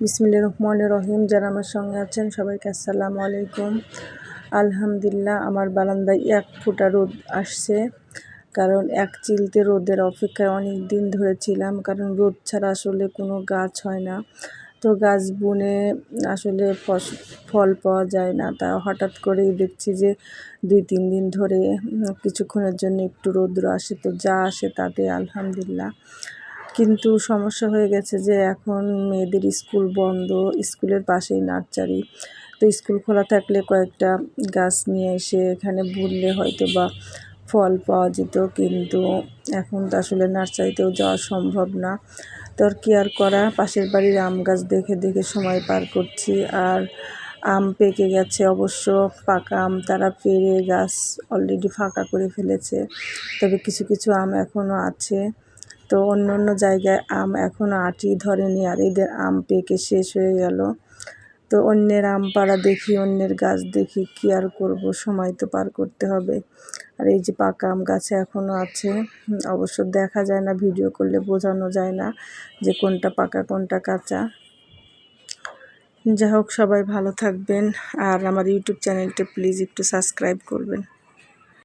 বিসমিল্লাহির রহমানির রহিম। যারা আমার সঙ্গে আছেন সবাইকে আসসালামু আলাইকুম। আলহামদুলিল্লাহ, আমার বারান্দায় এক ফোঁটা রোদ আসছে, কারণ এক চিলতে রোদের অপেক্ষায় অনেক দিন ধরে ছিলাম, কারণ রোদ ছাড়া আসলে কোনো গাছ হয় না। তো গাছ বুনে আসলে ফল পাওয়া যায় না। তা হঠাৎ করেই দেখছি যে 2-3 দিন ধরে কিছুক্ষণের জন্য একটু রৌদ্র আসে, তো যা আসে তাতে আলহামদুলিল্লাহ। কিন্তু সমস্যা হয়ে গেছে যে এখন মেয়েদের স্কুল বন্ধ, স্কুলের পাশেই নার্সারি। তো স্কুল খোলা থাকলে কয়েকটা গাছ নিয়ে এসে এখানে বুনলে হয়তো বা ফল পাওয়া যেত, কিন্তু এখন তো আসলে নার্সারিতেও যাওয়া সম্ভব না। তো আর কি আর করা, পাশের বাড়ির আম গাছ দেখে দেখে সময় পার করছি। আর আম পেকে গেছে, অবশ্য পাকা আম তারা পেড়ে গাছ অলরেডি ফাঁকা করে ফেলেছে, তবে কিছু কিছু আম এখনও আছে। তো অন্য অন্য জায়গায় আম এখনও আঁটি ধরেনি, আর এদের আম পেকে শেষ হয়ে গেল। তো অন্যের আম পাড়া দেখি, অন্যের গাছ দেখি, কী আর করব, সময় তো পার করতে হবে। আর এই যে পাকা আম গাছে এখনও আছে, অবশ্য দেখা যায় না, ভিডিও করলে বোঝানো যায় না যে কোনটা পাকা কোনটা কাঁচা। যাই হোক, সবাই ভালো থাকবেন, আর আমার ইউটিউব চ্যানেলটা প্লিজ একটু সাবস্ক্রাইব করবেন।